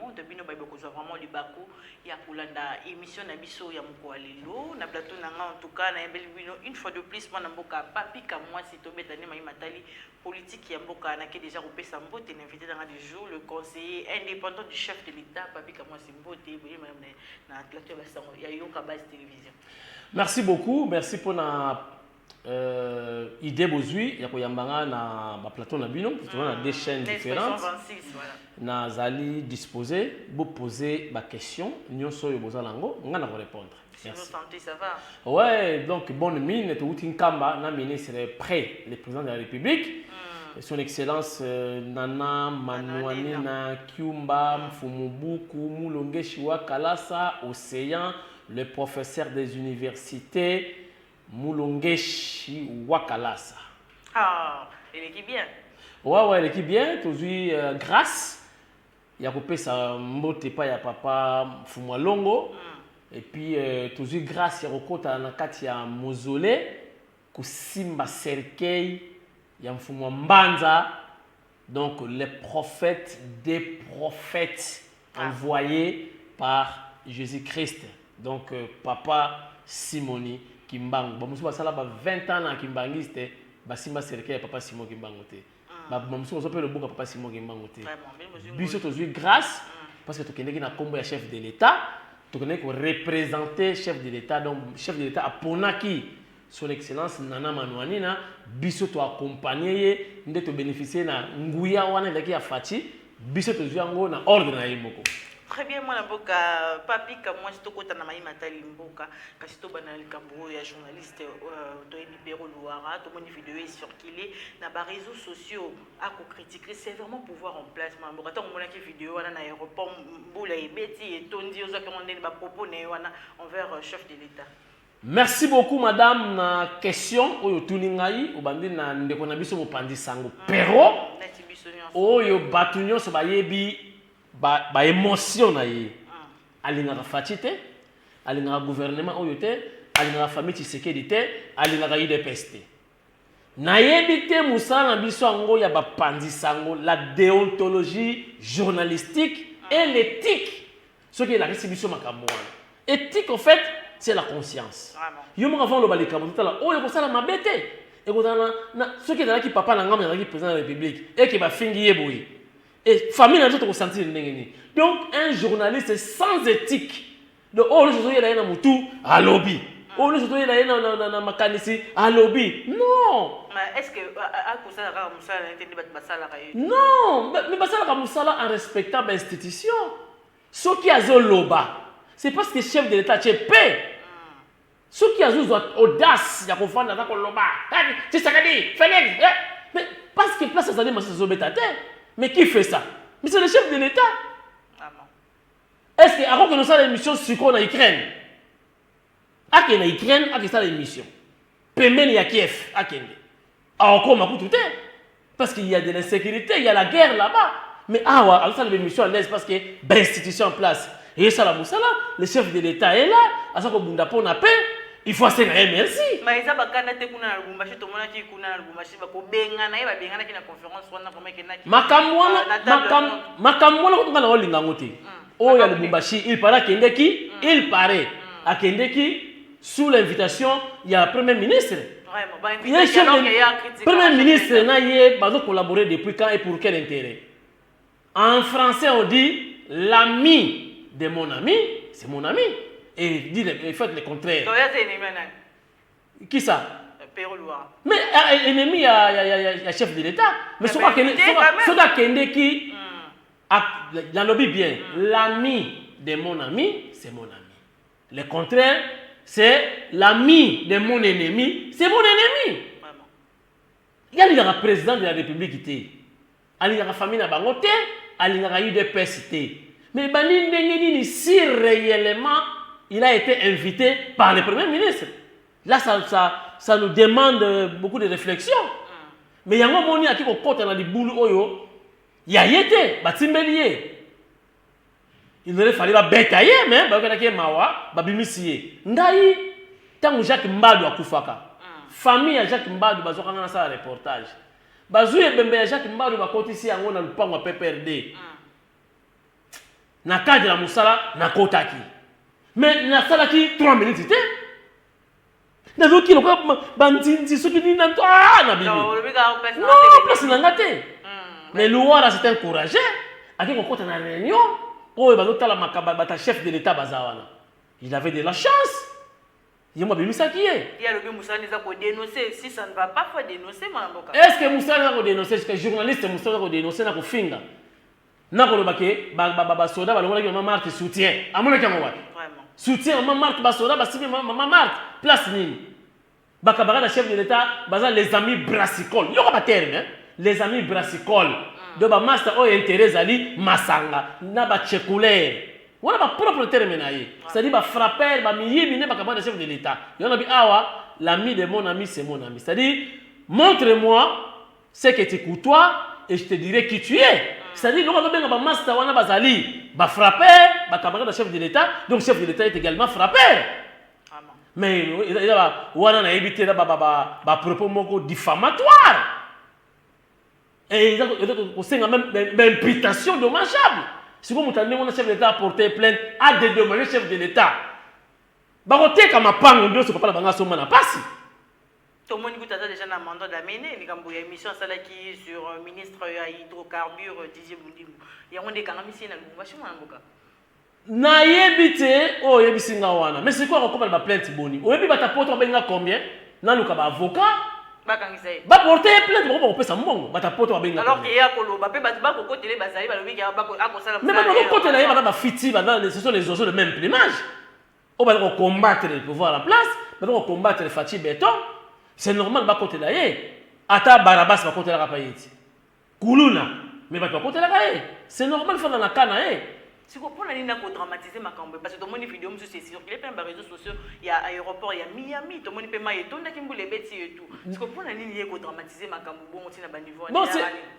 monde bino ba bekozwa vraiment libaku ya kulanda émission na biso ya Mkwalelo na plateau nanga en tout cas na yembeli bino une fois de plus mwana mboka papi ka moi si tobeta ne mai matali politique ya mboka na ke déjà kopesa mbote na invité dans du jour le conseiller indépendant du chef de l'État papi ka moi si mbote boye madame na plateau ya sango ya Yoka Base Télévision. Merci beaucoup, merci pour la idée bozui ya koyambanga na ba plateau na bino parce qu'on a des chaînes différentes. 26 voilà. Na zali disposé vous poser ma question nyonso yo bozalango nga na répondre. Merci. Santé, ça va? Ouais, donc bonne mine tout Kamba na ministre près le président de la République. Son Excellence Nana Manuanina Kyumba Mfumubuku Mulongeshi Wakalasa Océan, le professeur des universités Mulongeshi Wakalasa. Ah, elle est bien. Ouais, elle est bien. Toujours grâce. Il y a coupé sa mbote pas ya papa Fumwalongo. Et puis toujours grâce il y a rekota na kati ya mausolée kusimba cercueil ya mfumo Mbanza. Donc les prophètes des prophètes envoyés par Jésus-Christ. Donc papa Simoni Kimbangu. Ba musu basala ba 20 ans na Kimbangiste ba simba cercueil ya papa Simon Kimbangu te. Ba musu so pe le buka papa Simon Kimbangu te. Biso toujours grâce parce que to kendeki na kombo ya chef de l'État. Tu connais qu'on représenter chef de l'État, donc chef de l'État a ponaki son excellence Nana Manuanina, biso to accompagner nde to bénéficier na nguya wana ndaki ya fachi, biso to zuango na ordre na yimoko. Très bien, moi, mboka papi comme moi, je te na mai matali mboka, kasi to bana likambo ya journaliste to libéro Louara, to moni vidéo est circulé na ba réseaux sociaux à ko critiquer, c'est vraiment pouvoir en place ma mboka. Tant mona ki vidéo wana na aéroport mbula ebeti et tondi ozo ki on ba propos na wana envers chef de l'État. Merci beaucoup madame na question oyo tuningai obandi na ndeko na biso mopandi sango. Pero oyo batunyo so bayebi ba émotion na ye alingaka fachi te alingaka gouvernement oyo te alingaka famille Tshisekedi te alingaka UDPS te nayebi te musala na biso yango ya bapandi sango la déontologie journalistique et l'éthique ce qui est la récibition makambo wana éthique en fait c'est la conscience yo mo avant lo balikambo tala oyo ko sala mabete et ko tala na ce qui est là qui papa na ngam na qui président de la République et qui ba fingi yeboyi. Et famille n'a pas sentir donc un journaliste sans éthique de oh le il a mutu à lobby oh le il a na makanisi à lobby non mais est-ce que à cause ça la musala entendre basala non mais basala musala en respectant l'institution ce qui a zo loba c'est parce que chef de l'État est paix ce qui a zo audace ya kofanda na ko loba tu sakadi Félix mais parce que place ça dit ça zo betate. Mais qui fait ça? Mais c'est le chef de l'État. Est-ce qu'avant que nous fassions l'émission sur quoi en Ukraine? À qui en Ukraine, à qui ça l'émission? Pemel y a Kiev, à qui? Encore ma tout est. Parce qu'il y a de l'insécurité, il y a la guerre là-bas. Mais alors ça l'émission à l'aise parce que l'institution en place. Et ça la moussala, le chef de l'État est là, à ça qu'on bunda pour la paix. Il faut assez merci. Mais ça va quand tu kuna Lubumbashi to mona ki kuna Lubumbashi ba ko benga na ba benga na ki na conférence wana ko meke na ki makamwana ko ngala olinga ngote. Oh ya Lubumbashi il paraît kendeki il paraît à kendeki sous l'invitation il y a premier ministre. Premier ministre na ye ba collaborer depuis quand et pour quel intérêt? En français on dit l'ami de mon ami, c'est mon ami. Et dit faites le contraire. Qui ça? Mais ennemi il y a chef de l'État. Mais ce qui la lobby bien. L'ami de mon ami, c'est mon ami. Le contraire, c'est l'ami de mon ennemi, c'est mon ennemi. Il y a le président de la République il y a la famille na bangote, il y a UDPS. Mais si réellement il a été invité par le Premier ministre. Là, ça nous demande beaucoup de réflexion. Mais il y a un moment qui est dans le boulot, il y a été, il aurait fallu batailler, mais il y a mawa, babimisiye. Ndaï, tant que Jacques Mbadou a koufaka. Famille à Jacques Mbadou, bazoka na sa reportage. Bazouye bembe Jacques Mbadou ba kotisi yango na lupango PPRD. na cadre la musala na kotaki. Mais na salaki 3 minutes c'était. Na zo kilo ko bandinzi soki ni na na bibi. Non, place na ngate. Mais Louara s'est encouragé à dire qu'on compte en réunion. Oh, il va chef de l'État bazawana. Il avait de la chance. Il m'a dit ça qui est. Il y a le Moussa qui a dénoncé. Si ça ne va pas, il faut dénoncer. Est-ce que Moussa a dénoncé? Est-ce que journaliste Moussa a dénoncé? N'a pas finga. N'a pas baké. Soda va le maman Marthe soutien. À mon avis, vraiment. Soutien maman Marthe basoda basibi maman Marthe. Place nini. Bakabara le chef de l'État bazan les amis brassicoles. Il y aura pas terme. Les amis brassicoles. De ba master o intérêt ali masanga na ba tchekulaire. Voilà ma propre terme naïe. C'est-à-dire ba frapper ba miyibi ne ba kabana chef de l'État. Il y en a bi awa l'ami de mon ami c'est mon ami. C'est-à-dire montre-moi ce que tu côtoies et je te dirai qui tu es. C'est-à-dire nous on ba master wana bazali ba frapper ba camarade chef de l'État. Donc chef de l'État est également frapper. Mais il a wana na éviter ba propos moko diffamatoire. Et il a même imputation dommageable. Si vous m'entendez, mon chef de l'État a porté plainte à dédommager le chef de l'État. Baroté comme un pan, on ne peut pas la banque à son mana passi. Tout le monde a déjà un mandat d'amener. Il y a une émission qui sur le ministre à hydrocarbures, Didier Boundimou. Il y a des canaux ici dans le vachement en boca. Na yebite, oh yebisinga wana. Mais c'est quoi on compte la plainte boni? Au début, ta porte on combien? Na luka ba avocat. Ba porter plainte pour peut ça mbongo ba ta poto ba benga alors qu'il y a koloba pe ba ko côté ba zali ba lobi ya ba ko akosala mais ba ko côté là ba fiti ba ce sont les oiseaux de même plumage on va combattre le pouvoir en place ba on combattre le Fati Béton c'est normal ba côté là ata Barabas ba côté là pa yiti kuluna mais ba côté là c'est normal faire dans la kana si vous prenez une dramatiser ma cambe parce que tout le monde vidéo me sur circuler plein de réseaux sociaux il y a aéroport il y a Miami tout le monde peut mailler tout qui me les bêtes et tout si vous prenez une ligne dramatiser ma cambe bon on na niveau bon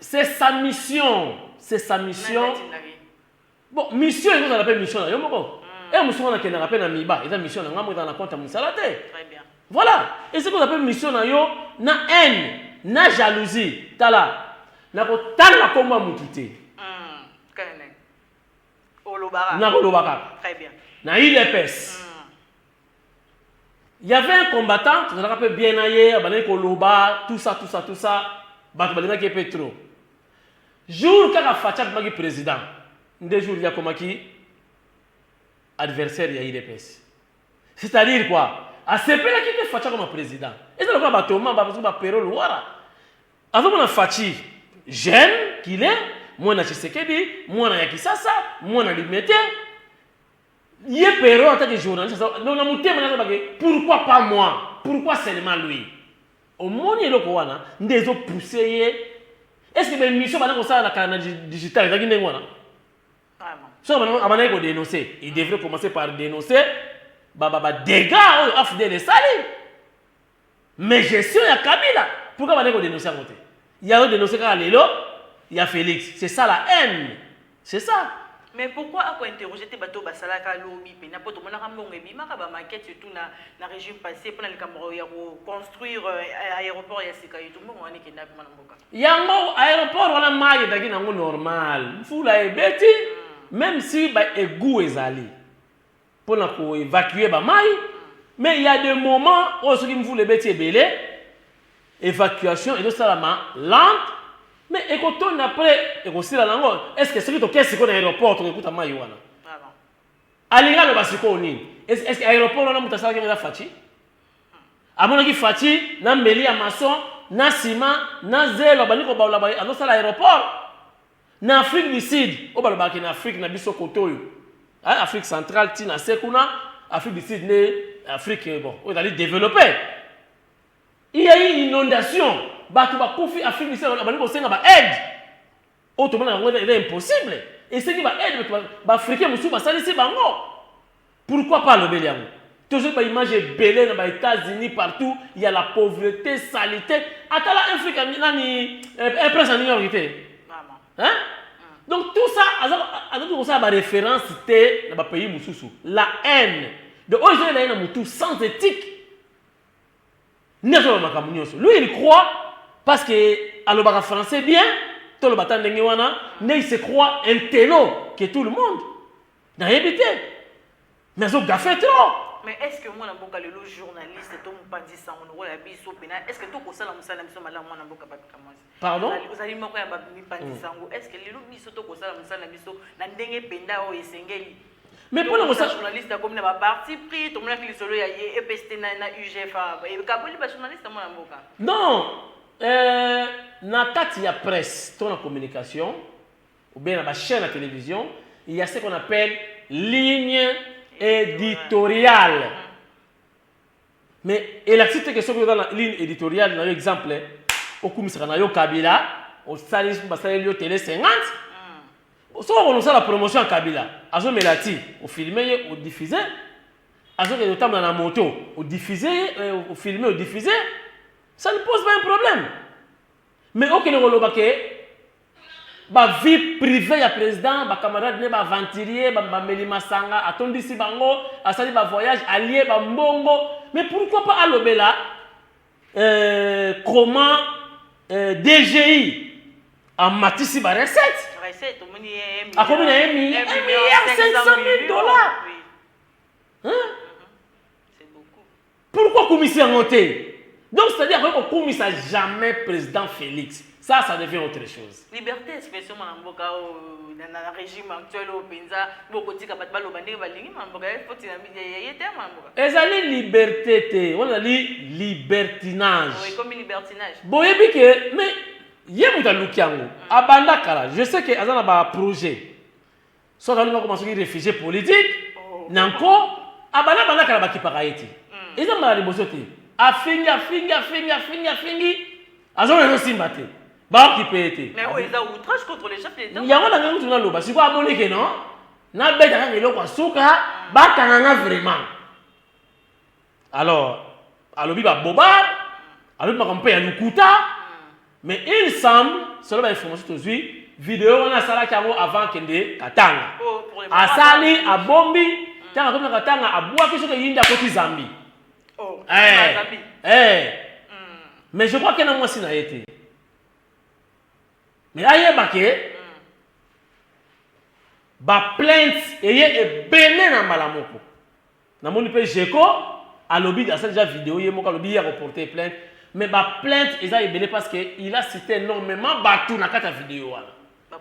c'est sa mission bon mission ils ont appelé mission là yo moko et mission na kena rappel na miba et mission na ngamo dans la compte musala te très bien voilà et ce qu'on appelle mission na yo na haine na jalousie tala na ko tanga komba mutité très bien. Na IDPS. Il y avait un combattant, je me rappelle bien ailleurs, Koloba, tout ça. Batbalina qui est Petro. Jour quand la Fatchat Magi président, des jours il y a comme qui adversaire il y a IDPS. C'est-à-dire quoi? À ce pays-là qui était Fatchat comme président. Et c'est le cas Batoma, Pero Louara. Avant qu'on a Fatchi, jeune qu'il est, moi na Tshisekedi, moi na Yakisasa, moi na Limete. Yé Pero en tant que journaliste, pourquoi pas moi? Pourquoi seulement lui? Au monde il est là, des autres poussés. Est-ce que mes missions maintenant ça la canal digital, ça qui n'est pas so maintenant il faut dénoncer. Il devrait commencer par dénoncer dégâts au affaire de Sali. Mais gestion ya Kabila. Pourquoi maintenant il faut dénoncer à côté? Il y a dénoncer quand Lelo. Il y a Félix. C'est ça la haine. C'est ça. Mais pourquoi après interroger tes bateaux basalaka lobby pe n'importe comment na mbongo ebima ka ba maquette surtout na régime passé pour le Cameroun ya construire aéroport ya sika tout le monde on est kidnappé na mboka. Yango aéroport wala maye daki nango normal. Fula ebeti même si ba égou ezali pour na ko évacuer ba maye mais il y a des moments où ceux qui me font les bêtis belé évacuation et de ça la lente. Mais écoute, après, est-ce que ce qui est ce qu'on a aéroport, tu écoutes à Maïwana? Alinga le basiko ni. Est-ce que l'aéroport on a monté ça qui est Fati? À mon avis Fati, na meli à maçon, na ciment, na zélo, bani ko ba la ba, alors ça l'aéroport. Na Afrique du Sud, au ba ba na Afrique na biso kotoyo. Afrique centrale, tina sekuna, Afrique du Sud né Afrique bon, on allait développer. Il y a eu une inondation. Batu ba kofi Afrique du Sud ba ko senga ba aide. Autrement il est impossible. Et ce qui va aide ba africain musu ba salisi bango. Pourquoi pas le Bélian? Toujours ba image belé dans les États-Unis partout, il y a la pauvreté, saleté. Atala Afrique nani prince en minorité. Hein? Donc tout ça azako ça ba référence té dans ba pays mususu. La haine. De aujourd'hui la haine mutu sans éthique. Lui il croit parce que alobaka français bien, tout le batan dengewana, il se croit un télo que tout le monde. nayebi te mais azogaffe trop. Mais est-ce que moi, je suis le journaliste, tout le monde dit ça, on a est-ce que tout le monde Pardon? Vous allez me dire, est-ce que les gens sont mais pour le journaliste, comme le parti pris, tout le monde qui est EPST, UGF, journaliste, non, na kati ya presse, dans la communication, ou bien dans la chaîne de télévision, il y a ce qu'on appelle ligne éditoriale. Mais il a cité que ce que dans la ligne éditoriale, par exemple, au commissaire Nayo Kabila, au Salis Basalio Télé 50, soit on a la promotion à Kabila, azo melati, au filmer, au diffuser, azo que le temps dans la moto, au diffuser, au filmer, au diffuser, ça ne pose pas un problème. Mais au Kenya Rolobake, ba vie privée ya président, ba camarade ne ba aventurier, ba melima sanga, atondisi bango, asali ba voyage allié ba mbongo. Mais pourquoi pas alobela comment DGI a matisi ba recette? Recette, on dit a combien $1 milliard 500 000 dollars. Hein? C'est beaucoup. Pourquoi commissaire noté? Donc c'est-à-dire qu'on ne commissaire jamais président Félix. Ça devient autre chose. Liberté d'expression dans le régime actuel au Penza, beaucoup de gens qui ont été ezali liberté, on a dit libertinage. Oui, comme libertinage. Boyebi que mais yemuta lukiango abanda kala. Je sais que azana ba projet. Soit on va commencer à réfugié politique, nanko abanda kala ba kipaka yeti. Eza mala libosote. Afingi azona no simbate. Ba kipete. Mais oui, ça outrage contre les chefs d'État. Yango na ngangu tuna loba siko amoni ke non. Na beta ka ngelo kwa suka ba kananga vraiment. Alors, alobi ba boba, alobi ba kampe ya lukuta. Mais il semble, selon l'information aujourd'hui, vidéo on a sala kango avant kende katanga. Asali abombi, tanga comme katanga abua kiso ke yinda koti Zambi. Oh, mais je crois que na mwasi na été. Mais ayeba ke ba plainte eye ebene na malamoko. Na moni pe Jeko alobi a déjà vidéo ye moko alobi a reporter plainte mais ba plainte eza ebele parce que il a cité énormément batou na kata vidéo wana.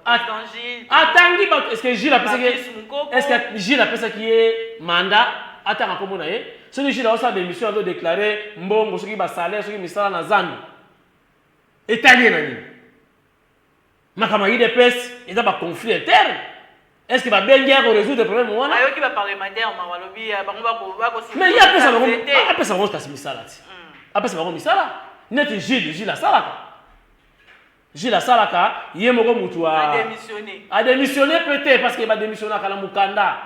Atangi ba est-ce que Gilles a pensé que est-ce que Gilles a pensé qui est mandat atanga komona ye ce que Gilles a aussi démission a déclaré mbongo ce qui ba salaire ce qui misala na zandu étalé na nini makama yi de pes eza ba conflit interne. Est-ce que va bien résoudre le problème wana ayo ki ba parlementaire ma walobi bango ba ko mais il y a pesa bango apesa bango kasi misala ti apesa bango misala net Gilles a salaka Gilles a salaka ye moko mutu a démissionné peut-être parce que va démissionner kala mukanda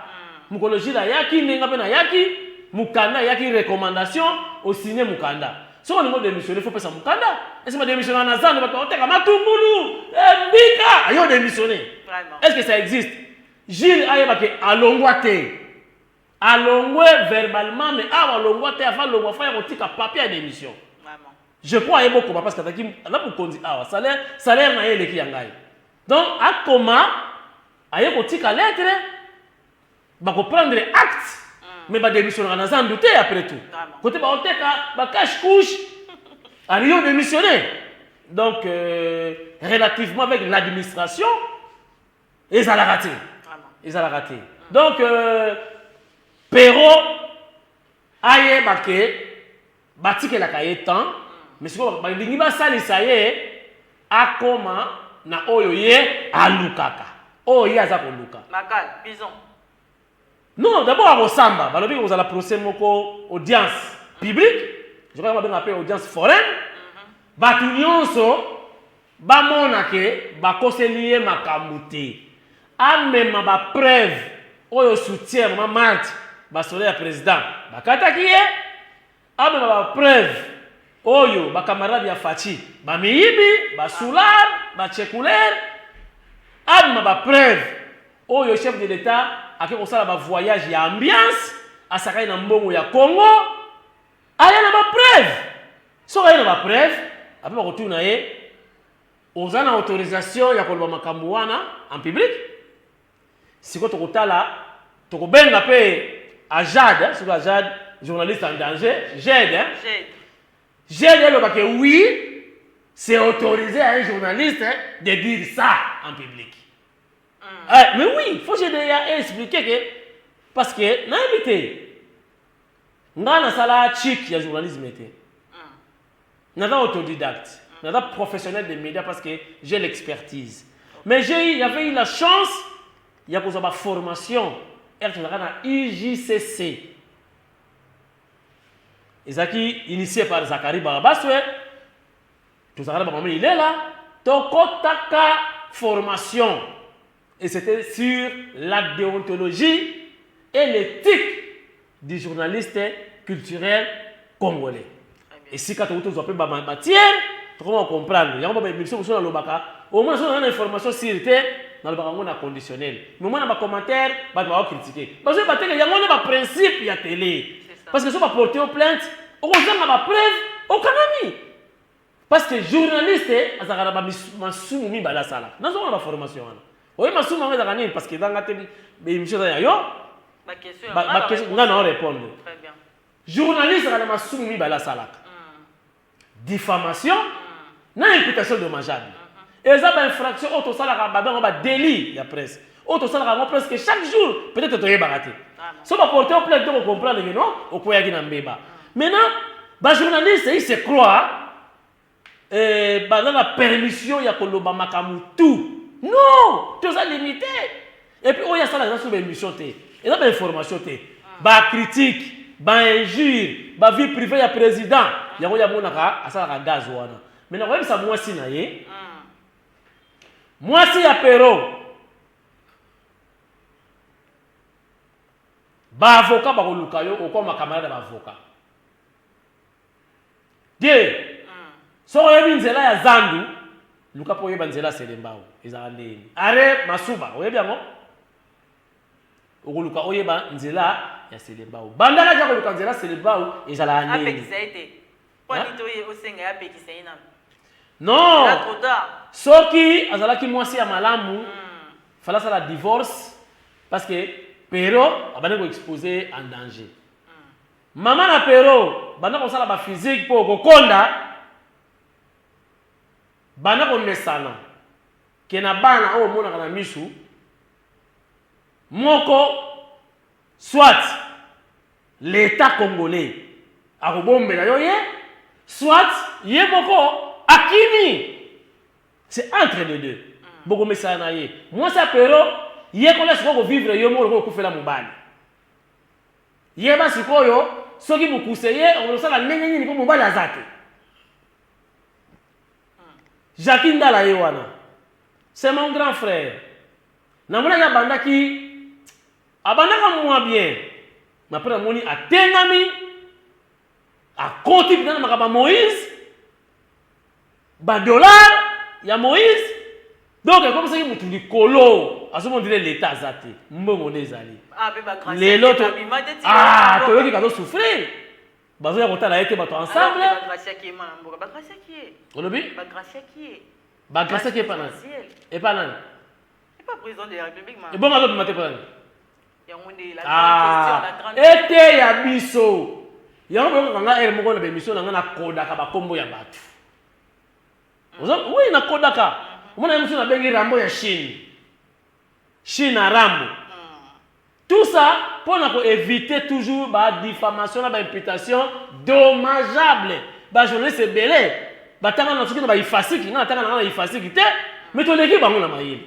mukolo Gilles yaki nenga pe na yaki mukanda yaki recommandation au signer mukanda. Si on a démissionné, il faut pas ça mukanda. Est-ce que démissionné en Azan, on va te matumbulu, mbika, ayo démissionné. Est-ce que ça existe? Gilles ayebake alongwate. Alongwe verbalement mais alongwate avant longwa faire un petit papier à démission. Vraiment. Je crois ayebo ko parce que taki na pour kondi salaire na yele ki yangai. Donc akoma ayebo tika lettre ba ko prendre acte. Mais ba démissionner en Azan douter après tout. Côté ba oteka ba cache couche a rien démissionné. Donc relativement avec l'administration ils ont raté. Ils ont raté. Donc Perrault aye baké batike la kaye temps mais ce que ba lingi ba salisa ye akoma na oyo ye alukaka. Oyo aza ko luka. Makal, bison. Non, d'abord à Rosamba, balobi vous allez procès moko audience publique, je crois qu'on va appeler audience foraine. Batu nyonso ba monake ba koselié makamute. Amema ba preuve oyo soutien ma Marthe ba soleil président. Ba katakiye amema ba preuve oyo ba camarade ya Fachi, ba miyibi, ba Soulard, ba Tchekouler. Amema ba preuve oyo chef de l'État ake kosala ba voyage ya ambiance asakai na mbongo ya Congo aya na ba preuve so aya na ba preuve après ba retourna ye ozana autorisation ya koloba makambo wana en public siko tokotala Tokobenga pe à Jade, sur la Jade, journaliste en danger, Jade, hein? Jade, elle va que oui, c'est autorisé à un journaliste de dire ça en public. Mais oui, il faut que je expliquer que, parce que, n'a évité, n'a pas sala chic, il y a journalisme été. N'a pas autodidacte, n'a pas professionnel des médias parce que j'ai l'expertise. Mais il y avait eu la chance, il y a une formation, il IJCC. Ezaki initié par Zachary Barabaswe, tout ça, il est là, Tokotaka formation. Et c'était sur la déontologie et l'éthique du journaliste culturel congolais. Et si quand on appelle ma matière, comment comprendre? Il y a une émission sur le Baka. Au moins, on a une information sur dans le Baka conditionnel. Mais on a un commentaire, on va critiquer. Parce que il y a un principe, il y a télé. Parce que si on va porter aux plaintes, on a ma preuve, aucun ami. Parce que journaliste, ils ont un soumi bala sala. Dans une formation. Oui, ma soumi parce que dans la émission, il y a ma question, non, répondre. Très bien. Journaliste, ils ont un soumi bala sala. Diffamation, n'a imputation dommageable. Et ça, une infraction, autre salaire, un délit, il y a presque. Autre salaire, presque chaque jour, peut-être que tu es baraté. Si on va porter au plainte, on comprend que non, on peut y aller dans le débat. Maintenant, les journalistes, ils se croient dans la permission, il y a tout. Non, tout ça limité. Et puis, il y a ça dans l'émission. Il y a des informations. Il y a des critiques, des injures, des vie privée, il y a président. Il y a des gaz. Maintenant, vous voyez ça, moi, si moi, si il y a Péro. Ba avocat ba koluka yo okwa ma camarade ba avocat. Die. So yebi nzela ya zandu luka po yeba nzela selembao ezala ndeni. Are masuba oyebi yango. Okoluka oyeba nzela ya selembao. Bandaka ja koluka nzela selembao ezala ndeni. Apekisa ete. Kwa nito ye osenga ya apekisa ina. Non. Là trop tard. Soki azalaki mwasi ya malamu fala sala divorce parce que Pero abana ko exposé en danger. Maman na Pero bana ko sala ba physique pour ko konda bana ko mesana kena bana o mona kana misu moko soit l'état congolais a kobombela yo ye soit ye moko akimi. C'est entre les deux. Boko mesana ye. Moi ça Pero Yé qu'on laisse vivre yo mo ko kufela mubali. Yé ba sikoyo soki mukuseye on sala nengeni ni ko mubali azate. Jacques Ndala yewana. C'est mon grand frère. Namona ya bandaki abandaka moi bien. Ma prendre moni atengami a konti bina makaba Moïse. Ba dollar ya Moïse. Donc, comme ça, il y a colo. À ce moment, l'État a zate. Mbongo nezali. Les autres. Ah, tu veux qu'ils vont souffrir. Bazo ya kota la été bato ensemble. Bagracia qui est mambo. Bagracia qui est. On le dit? Bagracia qui est. Bagracia qui est pas là. Et pas là. Et pas président de la République, et bon, alors, tu m'as pas là. Il y a la grande question. Été ya biso. Il y a un peu de elle moko na émission na kodaka ba kombo ya batu. Oui, na kodaka. Mon ami sur la Rambo ya Chine. Chine à Rambo. Tout ça pour éviter toujours la diffamation, la imputation dommageable. Les journalistes belé. Bah tant qu'on a dit qu'on va y facile, qu'on a tant qu'on a y facile, mais ton équipe va nous la mailler.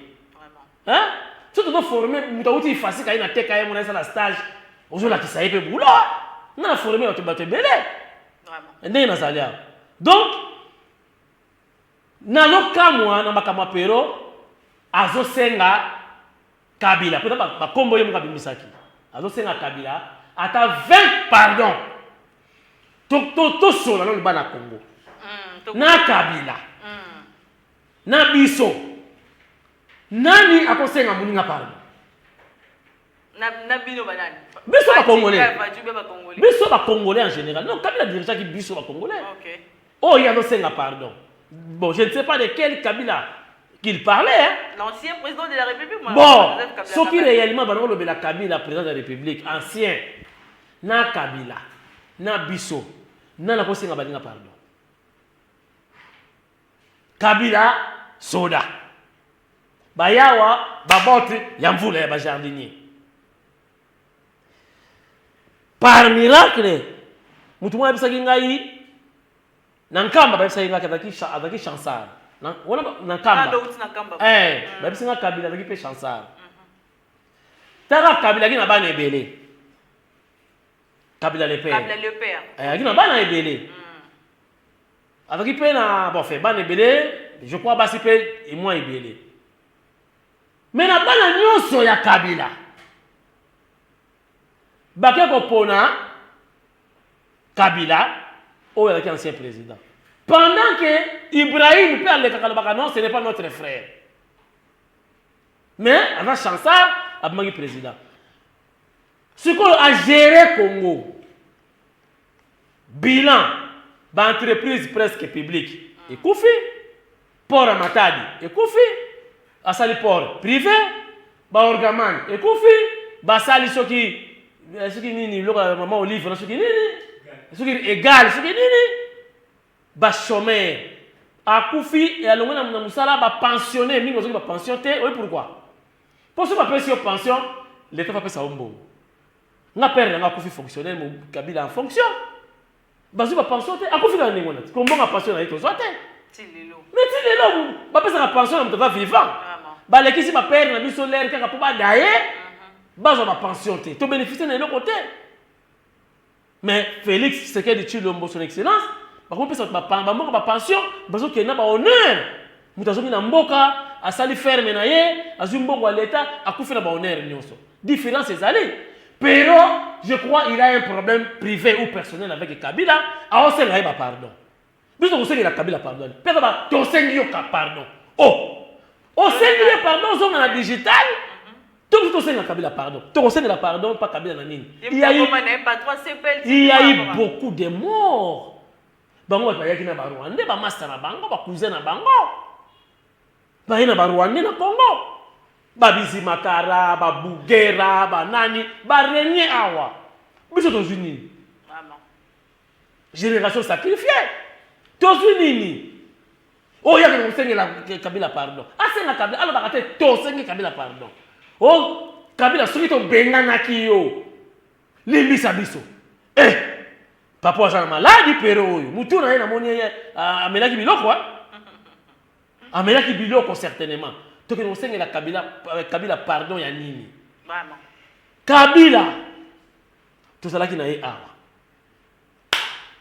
Hein? Si tu dois former, tu dois y facile quand il y a tes cahiers, on a ça la stage. Aujourd'hui là qui ça y est boulot. On a formé on te battre belé. Vraiment. Et ça là. Donc nalo kamwa na makama Pero azosenga Kabila peut-être ba kombo ye mukabimisaki azosenga Kabila ata 20 pardon to sola no bana Congo na Kabila na biso nani akosenga muninga pardon na bino banani biso ba congolais en général non Kabila déjà qui biso ba congolais. OK. Oh il y a azosenga pardon. Bon, je ne sais pas de quel Kabila. qu'il parlait. Hein. L'ancien président de la République. Bon, ce qui réellement va nous la Kabila, président de la République, ancien, na Kabila, na Bisso, na la Kosinga Badinga, pardon. Kabila, soda. Bayawa, babote, yamvule, ba jardinier. Par miracle, mutumwa yabisa kingai, nankamba babisa kingai adaki chansar. Nankamba. Babisa kingai Kabila adaki pe chansar. Tara Kabila kina bana ebele. Kabila le père. Kabila le père. Kina bana ebele. Adaki pe na bon fait bana ebele, je crois basi pe et moi ebele. Mais na bana nyonso ya Kabila. Baké Kopona, Kabila, ou avec ancien président. Pendant que Ibrahim perd le Kakalabaka, non, ce n'est pas notre frère. Mais, avant Chansar, Abmagi président. Ce qu'on a géré Congo, bilan, d'entreprise presque publique, et Koufi, port à Matadi, et Koufi, Asali port privé, Baorgaman, et Koufi, Basali Soki, ce qui nini le maman Olive ce qui nini ce qui égal ce qui nini ba chômeur a Koufi et à l'ongona na musala ba pensionné mingi ba pensionné oui pourquoi pour ce pas payer pension l'état va payer ça ombo nga père nga Koufi fonctionnaire mo Kabila en fonction ba zo ba pensionné a Koufi na ngona ko mbonga pension na ito zote tilelo mais tilelo ba payer sa pension na va vivant ba lekisi ba père na biso l'air kaka po ba daye bazo ma pension te to bénéficier de l'autre côté mais Félix c'est que dit Lombo son excellence par contre ça ba pension bazo ke na ba honneur mutazo na mboka asali ferme na ye azumbo wa l'état akufi na ba honneur nyonso différence ezali pero je crois il a un problème privé ou personnel avec Kabila a osenga ba pardon biso ko senga Kabila pardon peut ba to sengi yo ka pardon oh osengi pardon zo na digital. Tout le monde Kabila pardon. Tout le monde pardon, pas Kabila nanine. Il y a eu beaucoup de morts. Bango ba yaki na ba Rwanda, ba master na bango, ba cousin na bango. Ba ina ba Rwanda na Congo. Ba Bizi Makara, ba Bugera, ba nani, ba Renier awa. Biso to zuni. Vraiment. Génération sacrifiée. To zuni. Oh ya que on la Kabila pardon. Ah c'est la Kabila, alors ba kate to sengi Kabila pardon. Oh, Kabila, ce qui est benga ki yo. Limbisa biso. Papa a malade, pero yo. Moutou na yena moni amelaki biloko. Amelaki biloko certainement. Donc on sait que la Kabila pardon ya nini. Vraiment. Kabila. Tout ça là qui na ye awa.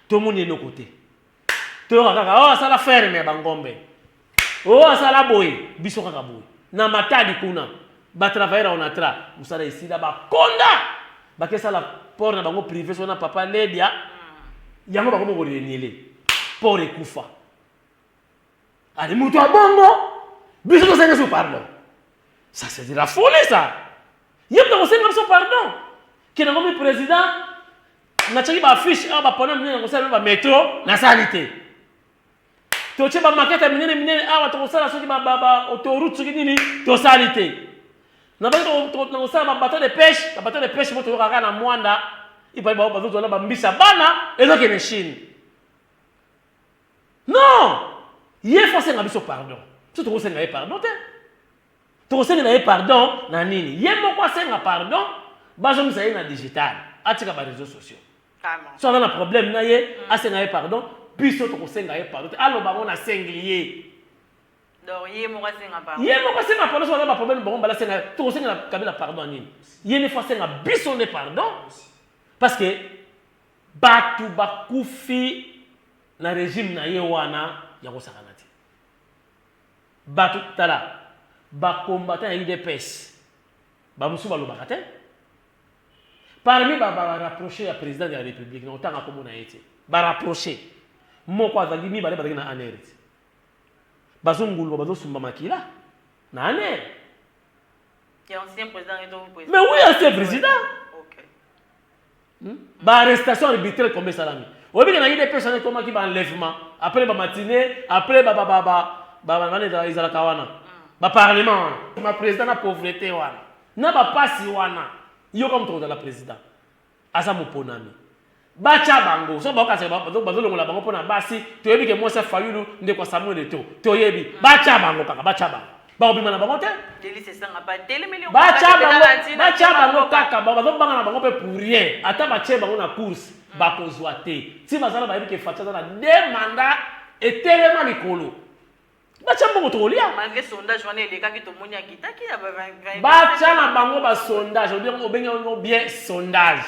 Tout le monde est de nos côtés. Tout le monde oh ça la ferme bangombe. Oh ça la boy, biso kaka boy. Na matadi kuna. Ba travailler on atra musala ici là ba konda ba ke sala pour na bango privé sona papa Ledia yango ba ko mo renile pour ekufa ali mutu abongo biso to senga so pardon ça c'est de la folie ça yep na ko senga so pardon ke na ngomi président na chaki ba affiche ba pona mine na ko sala ba métro na sanité to che ba maquette mine awa to ko sala so ki ba autoroute so ki nini to sanité. Na bateau de pêche moto kaka na mwanda ipa ba bazo na bambisa bana ezoke na Chine. Non, il faut senga biso pardon. Tu to senga pardon te. To senga pardon na nini? Ye moko senga pardon, bazo misa na digital, atika ba réseaux sociaux. Vraiment. So na problème na ye, asenga pardon, biso to senga pardon. Alo ba na senglier. Donc, il y a un pardon. Il y a un problème. Bon, là, c'est tout aussi Kabila pardon. Il y a une fois un bisson de pardon. Parce que Batu Bakoufi, le régime na yewana, yako sakanati. Batu Tala, Bakombatant et UDPS, Bamoussou Balobakate. Parmi les rapprochés à président de la République, autant comme on a été. Rapproché. Mon quoi, Zagimi, Balabagina Anérit. Bazungulu bazosumba makila nane qui est ancien président et donc mais oui ancien président OK ba arrestation arbitraire comme ça là obi na yide personne comme qui ba enlèvement après ba matinée après ba izala kawana Parlement, ma président na pauvreté wana. Na ba pasi wana. Yo comme ton la président. Asa mo ponami. Bacha bango. So ba ka se ba longola bango pona basi. To yebi ke moi sa Fayulu nde kwa Samuel Eto. To yebi. Bacha bango kaka bacha bango. Ba obima na bango te. Deli c'est ça nga pas tele million. Bacha bango kaka ba zo banga na bango pe pour rien. Ata ba che bango na course ba kozwa te. Si bazala ba yebi ke facha na 2 mandats et tellement likolo. Bacha bango to lia. Malgré sondage wana eleka ki to moni akita ki ya ba 20. Bacha na bango ba sondage, on benga bien sondage.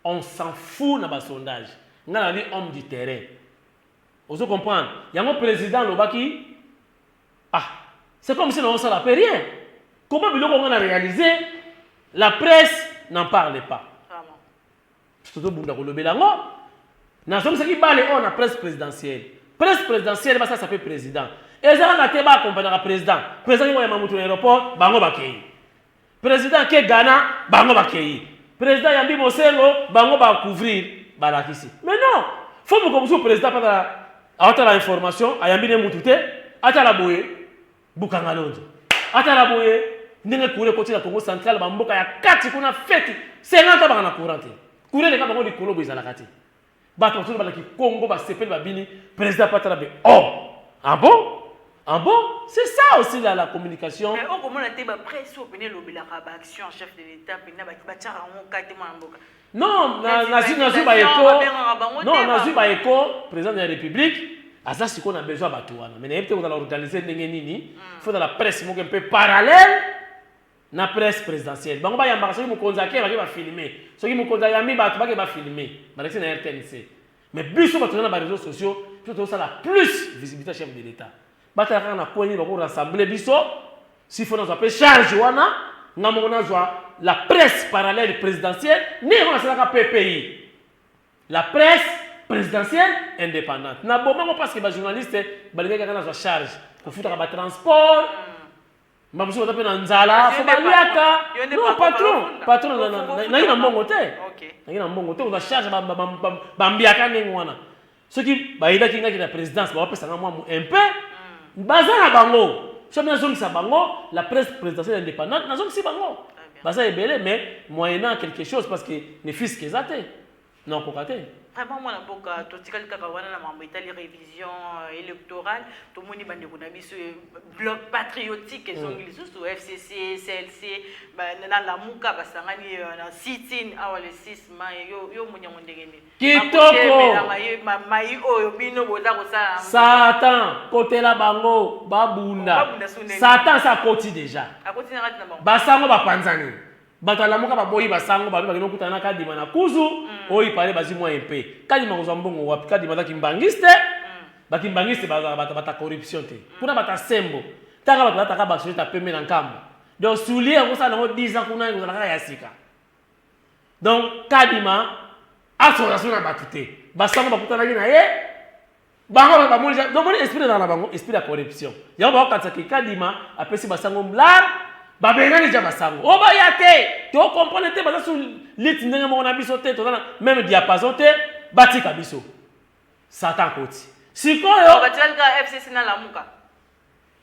On s'en fout na ba sondage. Nga na homme du terrain. Vous comprenez? Yango président lobaki c'est comme si on ne savait rien. Comment on a réalisé? La presse n'en parlait pas. C'est tout le monde qui a nous sommes ceux qui parlent la presse présidentielle. Presse présidentielle, ça s'appelle président. Et ça, on a été accompagné par le président. Le président qui est à l'aéroport, bango bakei. Président qui est Ghana, bango bakei. Président Yambi Mosengo, bango ba couvrir balakisi. Mais non, faut que le président ait l'information, Yambi ne moutouté, ata la boye. Bukanga londo. Ata la boye, ndenge kure côté la Congo central ba mboka ya kati kuna feti. 50 ba na courante. Kure le ka bango likolo boza la kati. Ba to ba ki Congo ba sepel ba bini président patala be. Oh. Ah bon? Ah bon? C'est ça aussi la communication. Mais on comment on a été presse au péné lobby la action chef de l'état péné ba tchara on kati ma mboka. Non, nazi ba éco. Non, nazi ba éco, président de la République. Asa si qu'on a besoin de battre. Mais peut-être qu'on a organisé il faut dans la presse un peu parallèle na presse présidentielle. Bango ba yamba ceux qui mo konzake ba filmer. Ceux qui mo konzake yami ba ba filmer. Ba c'est na RTNC. Mais biso ba tona ba réseaux sociaux, plutôt ça la plus visibilité chef de l'état. Ba ta kana ko ni ba ko rassembler biso. Si faut nous appeler charge wana, ngamo na zwa la presse parallèle présidentielle, ni on a la PPI. La presse présidentielle indépendante. Na bon parce que les journalistes balika kana za charge pour foutre ba transport. Ba muso tape na nzala, faut baliaka. Non patron na ina mbongo te. OK. Na ina mbongo te on charge ba mbiaka ngwana. Ceux qui ba ida kinga ki la présidence ba pesa moi un peu. Bazana bango. So bien sûr ça bango, la presse présidentielle indépendante, na si bango. Baza ebele mais moyennant quelque chose parce que les fils qu'ils até. Non kokate. Vraiment moi na boka to tikali kaka wana na mambo itali révision électorale to moni bande ko na biso bloc patriotique ezongili susu FCC CLC na la muka basangani na sit-in awale 6 mai yo munyango ndengeni kitoko mai oyo bino boza ko sa Satan côté la bango babunda Satan ça koti déjà akoti na ngati na bango basango bapanzani batala muka baboyi basango babi bakino kutana kadima na kuzu oyi pale bazi mwa MP kadima ko mbongo wapi kadima za kimbangiste bakimbangiste bata corruption te kuna bata sembo taka bata ka basho ta pembe na nkambo donc soulier ko sa na 10 ans kuna ko na ya sika donc kadima aso na batute basango bakutana na ye bango ba molja donc mon esprit dans la bango esprit de corruption ya ba katsa ki kadima apesi basango mlar babengani ja basango o ba yate to comprendre te baza sur lit ndenge mo na biso te to même diapason te batika biso Satan koti sikoyo batalka FCC na lamuka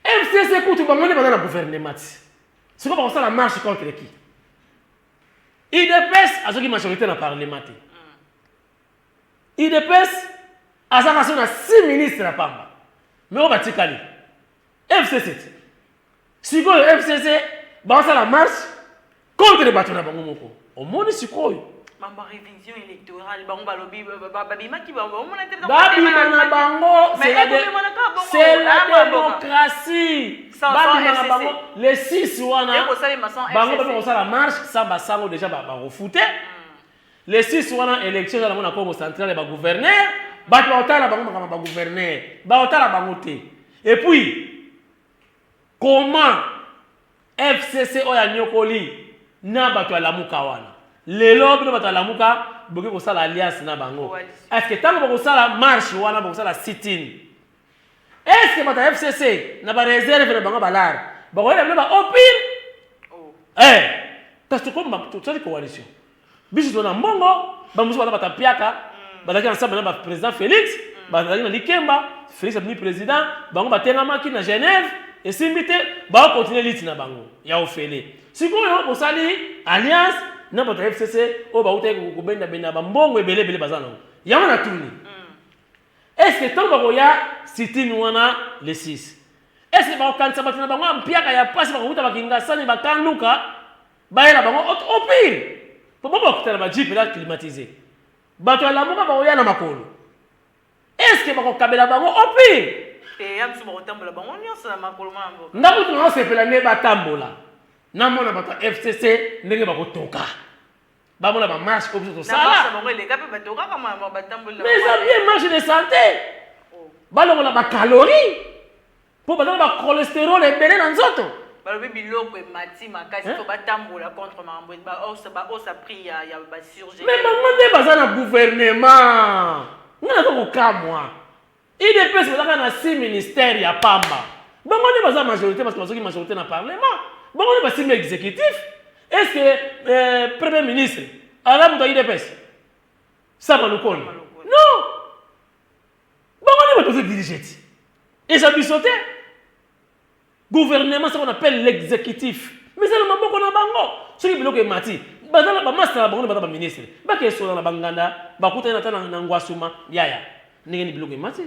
FCC kutu bangoni baza na gouvernement siko ba ça la marche contre qui IDPS azoki majorité na parlement te IDPS azaka na 6 ministres na pamba mais o batikali FCC sikoyo FCC ça la marche contre les bâtons bango moko au monde sikoyo mamba révision électorale bango balobi babima ki bango mona te bango c'est la démocratie babima bango les 6 wana bango ba ça la marche ça basango déjà ba refuté les 6 wana élection dans la Congo central ba gouverneur ba otala bango ba gouverneur ba otala bango te et puis comment FCC oya nyokoli na bato la muka wana lelo bino bato la muka boki ko sala alliance na bango est-ce que tango boko sala marche wana boko sala sit-in est-ce que bato FCC na ba réserve na bango balar bako ele ba opine parce que comme tout ça coalition biso na mbongo ba muso bana batapiaka badaki ensemble na ba président Félix badaki na Likemba Félix est président bango batengama ki na Genève esimbi te baokontinue liti na bango ya ofele sikoyo bosali alliance na bato ya FCC oyo bautaki kobendabenda bambongo ebele baza nango yango na tuni est-ce que ntango bakoya sitini wana le 6 est-ce que bakokanisa bato na bango ya mpiaka ya pasi bakokuta bakingasani bakanduka bayela bango au pire po bakokutana bajipe la climatisé bato ya lamuka bakoya na makolo est-ce que bakokabela bango au pire ndako tuna osepela nde batambola namona bato ya FCC ndenge bakotoka bamona bamarche oyo biso tosala mais eza bien marche de santé balongola bacalorie mpo bazala bacholesterol ebele na nzoto balobi biloko emati makasi to batambola contre mambo baosa prix ya basurgé mais bango nde baza na gouvernement nga naza kokamwa IDPS bazaka na 6 ministères ya pamba bango nde baza majorité parce que bazoki majorité na parlement bango nde basimi exécutif est-ce que premier ministre aza moto ya IDPS Sama Lukondo non bango nde bato ozodirige ti eza biso te gouvernement, ça qu'on appelle l'exécutif. Mais c'est le maboko na bango. Ceux qui biloko emati. Bazala ba master bango bazala ba ministre. Ba ke so na banganda, ba kuta na tana na ngwasuma yaya. Ndenge ni biloko emati.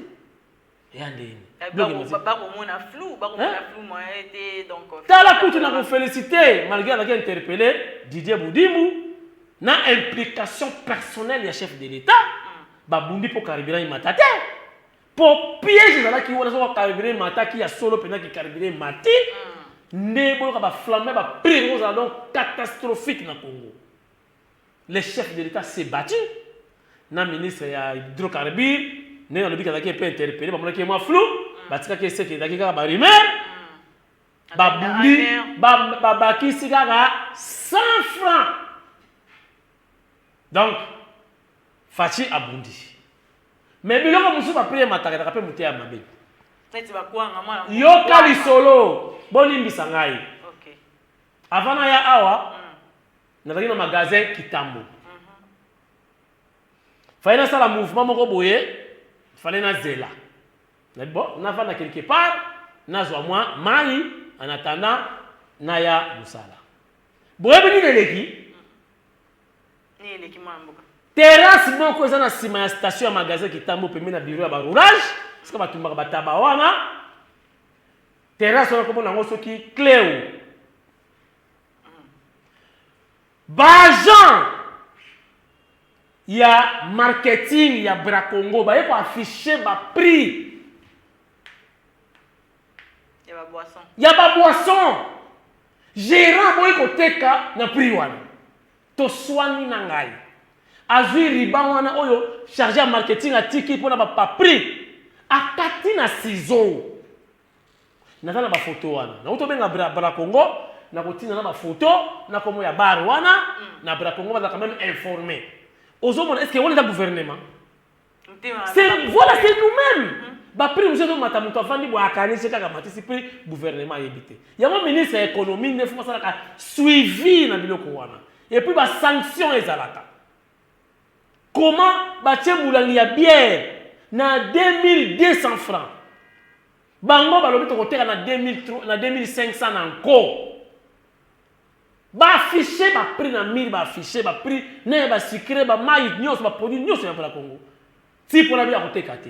Ya ndeni. Ba ko mona flou, ba ko mona flou moi été donc. Tala kutu na ko féliciter malgré la interpellé Didier Boudimou na implication personnelle ya chef de l'État. Ba bundi po karibira imatate. Pour piéger dans la qui on a carburé mata qui a solo pendant qui carburé mati ne boyo ba flammer ba prix donc catastrophique na Congo. Le chef de l'État s'est battu na ministre ya hydrocarbures ne on a dit qu'il a été interpellé ba monaki moi flou ba tika ke c'est que dakika ba rumeur ba bundi ba kisi kaka 100 francs. Donc Fachi a bundi. Mais biloko musu ba prier mataka ka pe muté ya mabe. Neti ba kwanga mwana. Yo kali solo bolimbisa ngai. OK. Avant na ya awa nazaki na magasin Kitambo. Fallait ça la mouvement moko boye, fallait na zela. Na bon, na va na quelque part, na zo moi mai en attendant na ya musala. Boye bini leleki. Ni leleki mambo. Terrasse moko eza na sima ya station ya magasin Kitambo pembeni na bureau ya baroulage parce que batumbaka bataba wana terrasse wana komona ngo soki cleo bagent ya marketing ya Bracongo baye ko afficher ba prix ya ba boisson gérant boye ko teka na prix wana to swani na ngai azui riban wana oyo chargé à marketing à tiki pour na ba prix akati na ciseau nazana ba photo wana na uto benga bra Congo na kotina na ba photo na komo ya bar wana na bra Congo va quand même informer ozomona est-ce que on est dans gouvernement c'est voilà c'est nous-mêmes ba prix nous sommes matamuto afandi bo akani c'est kaka matisi prix gouvernement yebité yango ministre ya économie ne faut pas ça suivi na biloko wana et puis ba sanction ezalaka. Comment batie moulangi ya bière na 2200 francs. Bango balobi to koteka na 2500 na encore. Ba afficher ba prix na 1000 ba afficher ba prix na ba sucré ba mai nyos ba produit nyos na Congo. Si pour la bien koteka te.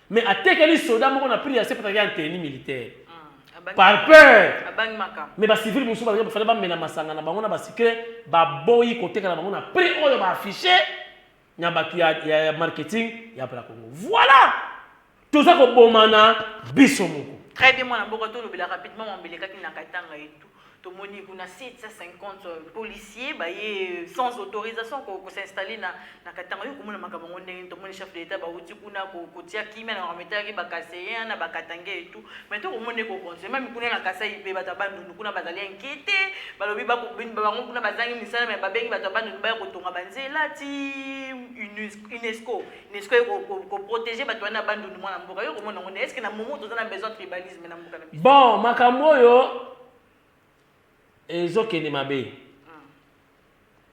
Mais atekeli soda moko na prix ya c'est peut-être un tenue militaire. Par peur. Mais ba civil musu ba fallait ba mena masanga na bango na ba sucré ba boyi koteka na bango na prix oyo ba afficher. Il y a marketing, il y a pas Congo. Voilà. Tout ça comme bomana bisomoko. Très bien, moi na boko to lobela rapidement mon beleka ki na katanga et tout. To moni kuna 750 policiers sans autorisation ko s'installer na katanga yo komona makambo ndenge to moni chef de l'état ba uti kuna ko tia kimia na remetaki ba kaseya na ba katanga et tout. Mais to komone ko conseil même kuna na kasai be bata bandu kuna bazali inquiété balobi ba ko bango kuna bazangi misala mais babengi bata bandu ba ko tonga banzela ti UNESCO ko protéger bata na bandu mwana mboka yo komona ngone est-ce que na moment to na besoin tribalisme na mboka na biso. Bon makambo yo ezokende mabe.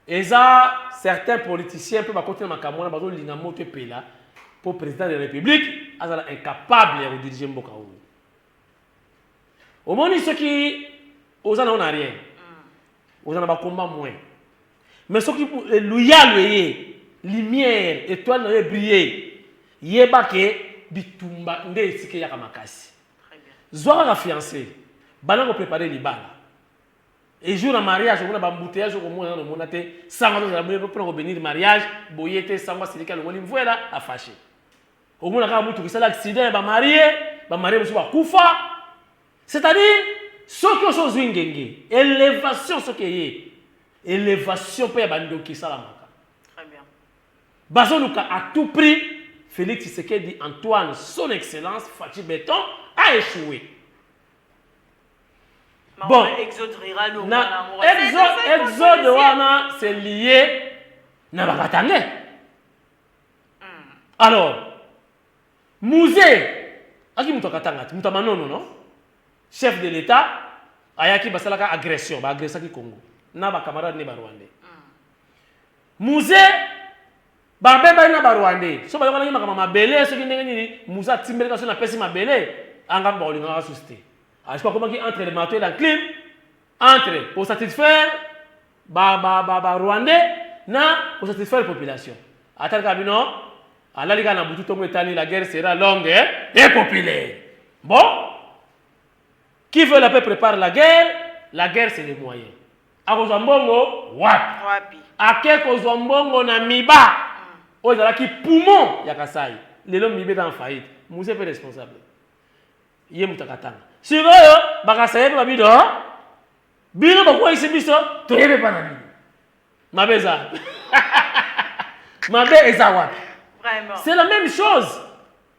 Eza certains politiciens peuvent continuer makambo na bazo linga moto pela pour président de la République azala incapable de diriger mboka oyo. Au moins, ceux qui aux en ont rien. Aux en ont combat moins. Mais ceux qui loyal, lumière, étoile, n'ont brillé. Yeba ke bitumba nde esike ya kamakasi. Zoa la fiancée. Balango préparer les balles. Et jour de mariage, on a un embouteillage, on a un monaté, sans pour bénir le mariage, boyete, sans moi, c'est lequel on voilà à fâcher. Au moins, on a un accident, on va marier, on va koufa. C'est-à-dire, ce que chose wingenge, élévation, ce qui est, élévation peut y avoir qui ça la marque. Très bien. Bazolouka à tout prix, Félix Tshisekedi Antoine, son excellence, Fatih Béton, a échoué. Bon, Exode rural, Exode wana, c'est lié na bakatane. Alors, musée, aki muto katanga, muto manono non? Chef de l'État, ayaki basalaka agression, ba agressaki Congo. Na ba camarade ne ba Rwandais. Musée, ba beba na ba Rwandais. So ba yokana makama mabele, so ki ndenge nini, musa timbeleka so na pesi mabele, anga ba olinga ka susté. Je sais pas comment qui entre le marteau et la clim, entre pour satisfaire Rwandais, pour satisfaire la population. Attends, Kabino, à la Liga, la guerre sera longue et populaire. Bon, qui veut la paix prépare la guerre c'est les moyens. A Kozambongo, wapi. A Kozambongo na miba, ozala ki poumon ya Kasai. Les hommes mibé dans faillite. Mousse est responsable. Yé mutakatanga. Si vous avez un bidon, bidon, pourquoi ici, biso, tu n'es pas un bidon. Ma beza. Ma beza. C'est la même chose.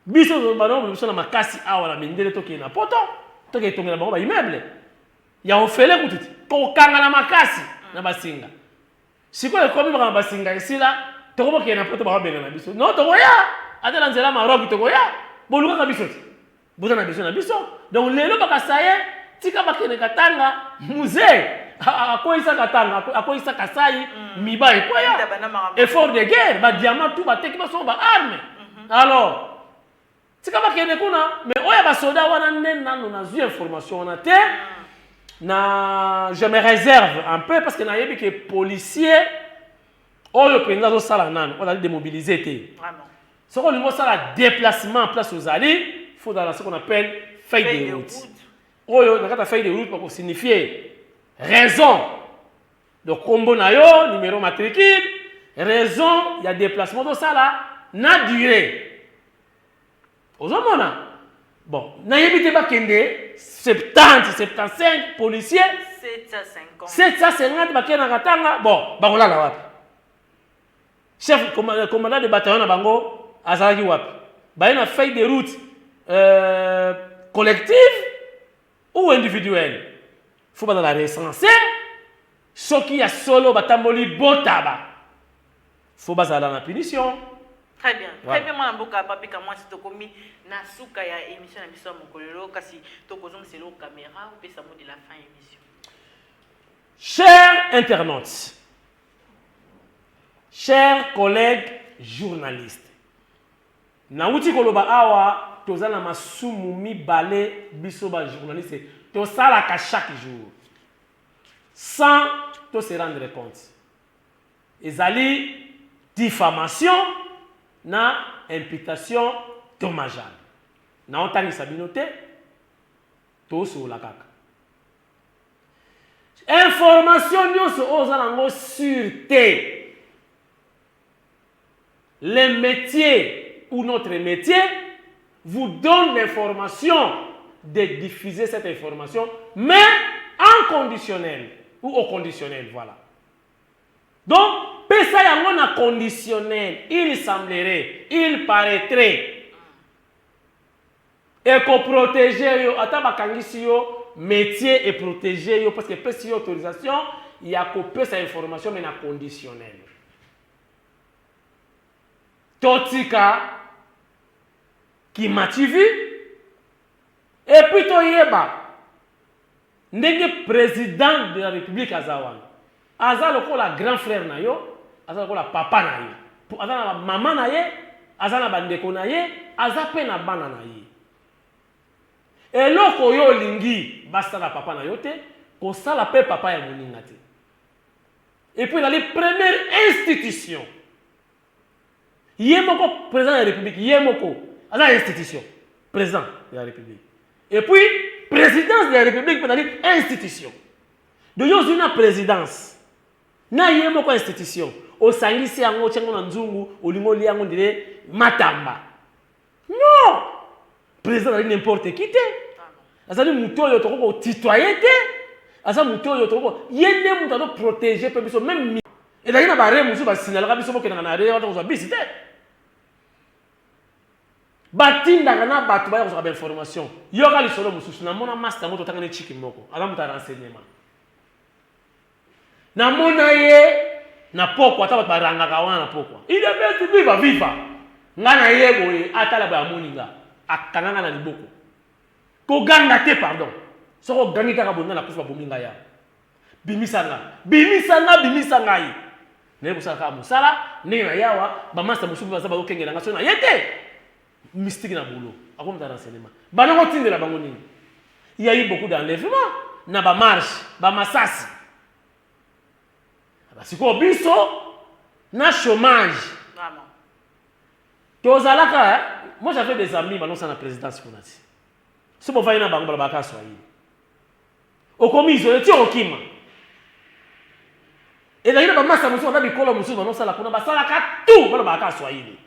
Biso, biso, na makasi awa la mindele toki na poto, toki tonga na bango ba immeuble. Ya ofele kutiti. Ko kanga na makasi na basinga. Si ko ekomi ba basinga ici là, toko ba na poto ba benga na biso. Non, toko ya. Atela nzela Maroc toko ya. Boluka ka biso. Vous en avez besoin de biso. Donc, les gens qui tika bakene katanga, musée, à quoi il s'attend, à quoi il s'attaque, miba et quoi effort de guerre, ba diamant, tout, ba teki, ba son, ba arme. Alors, tika bakene kuna, mais oya ba soda wana nen na nous avons information na te, na je me réserve un peu parce que na yebi que policier, oyo président zo sala nan, on a démobiliser te. Vraiment. Ce qu'on lui ça la déplacement en place aux alliés. Il faut dans ce qu'on appelle feuille de route. Oh, dans la feuille de route, pour signifier raison de combo nayo, numéro matricule, raison, il y a déplacement de ça là, na durée. Aux hommes, bon, na yébité bakende, 70, 75 policiers, 750 bakena katanga, bon, bakola la wapi. Chef, commandant de bataillon na bango, azalaki wapi. Ba une feuille de route. Collective ou individuelle. Il faut pas dans la recenser. Ce qui a solo batamboli botaba. Il faut pas dans la punition. Très bien. Très bien, moi, je papi moi si tu commis na suka ya émission na biso mokolelo kasi to kozong c'est lo caméra ou pesa mo de la fin émission. Chers internautes, chers collègues journalistes, na uti koloba awa tozana masumu mibale biso ba journaliste to sala ka chaque jour sans to se rendre compte ezali diffamation na imputation dommageable na otani sabinote to so la kaka information nyonso ozana ngo sûreté les métiers ou notre métier vous donne l'information de diffuser cette information, mais en conditionnel ou au conditionnel, voilà. Donc, pesa yango na conditionnel, il semblerait, il paraîtrait, et qu'on protège yo, ata bakangisi yo, métier et protéger yo, parce que pesa yo autorisation, il y a qu'on pesa information, mais na conditionnel. Totika, qui m'a vu et puis to yeba ndenge président de la République azawan aza lokola grand frère na yo aza lokola papa na ye aza na maman na ye aza na bandeko na ye aza pe na bana na ye Et loko yo lingi basala papa na yote, ko sala pe papa ya moninga te. Et puis dans les premières institutions, yemoko président de la République, yemoko, à la institution, président de la République. Et puis présidence de la République, c'est-à-dire institution. Donc il y a une présidence. Na yemoko institution. Au sangisi yango tchango na nzungu, olingo liango dire matamba. Non! Président de n'importe qui te. Azali muto yo toko citoyen te. Azali muto yo toko yende muto do protéger pe biso même. Et d'ailleurs na bare muso ba signaler biso boke na re wata ko bisite. Batinda kana batu ba ko information. Yo ka lisolo mususu na mona master moto tanga ne chiki moko. Ala muta renseignement. Na mona ye na poko ata baranga kawana na poko. Il est bien viva viva. Ngana ye boye atala ba moninga akanganga na liboko. Ko ganga te pardon. Soko gangi kaka bonga na kufa bominga ya. Bimisanga yi. Ne ko saka musala, ne na yawa, ba master musubi ba saba okengela ngaso na yete. Mystique na boulot. Akom ta renseignement. Banango tindela bango nini. Il y a eu beaucoup d'enlèvements na ba marche, ba masasi. Siko biso na chômage. Vraiment. Tozalaka, moi j'avais des amis balonsa na présidence konati. Si bon va na bango balabaka swahili. Okomi isolé ti okima. Et d'ailleurs ba massa musu na bikolo musu balonsa la kuna basala ka tout balabaka swahili.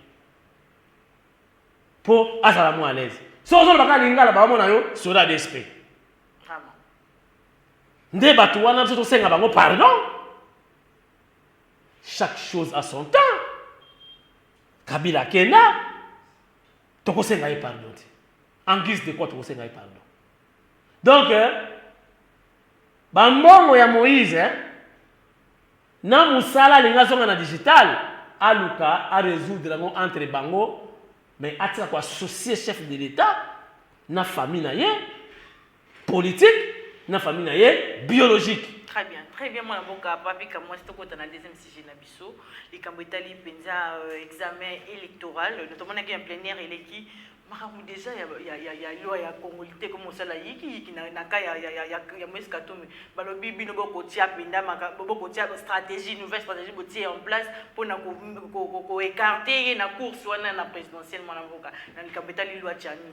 Pour asala mo à l'aise. So zo baka lingala ba mona yo soda d'esprit. Vraiment. Nde batu wana biso to senga bango pardon. Chaque chose a son temps. Kabila Kenda, toko senga y pardon. En guise de quoi toko senga y pardon. Donc, bambongo ya Moïse, na musala linga zonga na digital, aluka a résoudre entre bango, mais atira ko associer chef de l'État, na famille na ye, politique, na famille na ye, biologique. Très bien, moi, papi, comme moi, c'est au deuxième sujet Nabiso, les Camboditali, Penza, examen électoral, notamment dans un plénière, il est qui, déjà, il y a loi, il y a congolité, comme ça, qui n'a qu'à, il y a moins qu'à tout, mais le bibi, nous avons une stratégie, nouvelle stratégie, en place pour écarter la course, soit dans la présidentielle, dans le Camboditali, loi Tchani.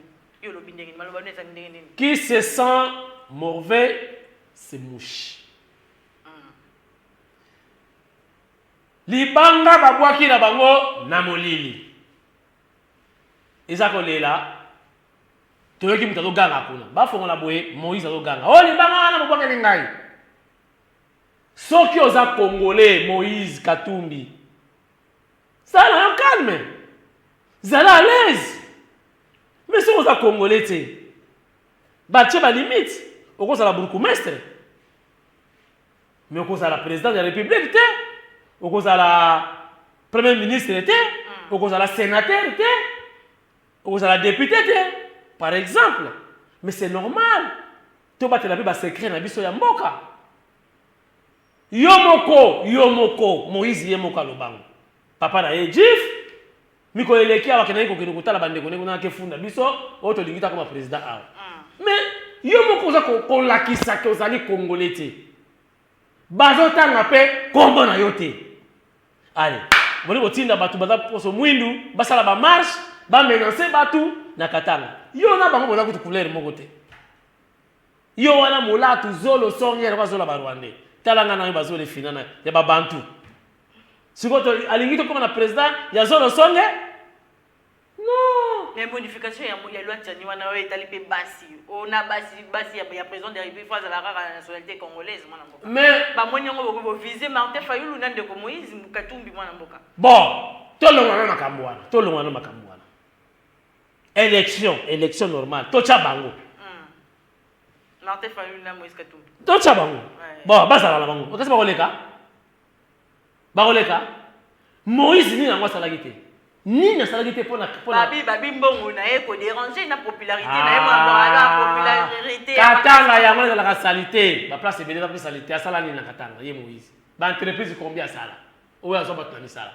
Qui se sent mauvais, c'est mouche. Libanga babwaki na bango na molili. Ezako lela. Toyoki mutazo ganga kuna. Ba fongola boye Moïse azo ganga. Oh libanga na babwaki ngai. Soki oza congolais Moïse Katumbi. Ça là calme. Zala à l'aise. Mais si oza congolais te. Ba tche ba limite. Oko za la bourgmestre. Mais oko za la président de la République te. Au la premier ministre était, au la sénateur était, au la député était, par exemple. Mais c'est normal. Tu vas te la Bible secret na biso ya mboka. Yomoko, Moïse yemoka lobango. Papa na Egypte, miko eleki awakena yiko kinukutala bandeko neko na kefunda biso, oto lingita comme président awa. Mais yomoko za ko lakisa ke ozali congolais te. Bazotanga pe kombo na yote. Allez, vous voulez que batu baza poso mwindu, basala ba marche, ba menacer batu na katanga. Yo na bango boza kutu couleur moko te. Yo wana molatu zolo songe ya zola ba Rwandais. Talanga na bazole finana ya ba bantu. Sikoto alingito comme na président ya zolo songe? Non. Mais modification ya loi Tchani wana we talipe basi. On a basi ya président de la République face à la nationalité congolaise mwana mboka. Mais ba monyongo boko viser Martin Fayulu nande ko Moïse Katumbi mwana mboka. Bon, tolonga na makambo wana. Élection normale. Tocha bango. Martin Fayulu na Moïse Katumbi. Tocha bango. Bon, basa la bango. Okasi ba koleka. Moïse ni ngwa salaki te. Ni na salaki te pona babi mbongo na eko déranger na popularité na yema popularité katanga ya mwana la salité ba place ebele ba salité asala ni na katanga ye Moïse ba entreprise combien sala oyo azoba tani sala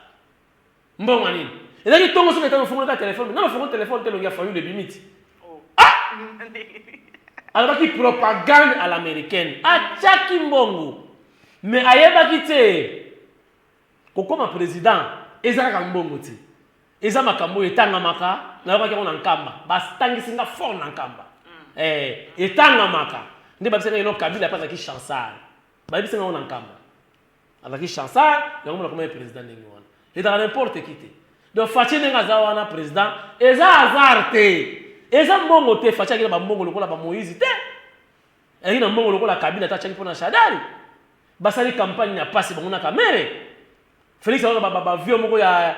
mbongo nini ezaki tongo so metano fongola téléphone na fongola téléphone te longia fayu le bimiti alobaki propagande à l'américaine atiaki mbongo mais ayebaki te kokoma président ezalaka mbongo te eza makambo etangamaka nayokaki yango na nkamba batangisi nga fort na nkamba etangamaka nde babisaka eno kabila mpe azalaki chansard bayebisaka yango na nkamba azalaki chansard yango mona koma président ndenge wana ezalaka n'importe qui te donc faci ndenge aza wana président eza hasard te eza mbongo te faci akina bambongo lokola bamoïse te ezalaki na mbongo lokola kabila te atiaki mpo na shadari basali campagne ya pasi bango na kamere félix aona bavio moko ya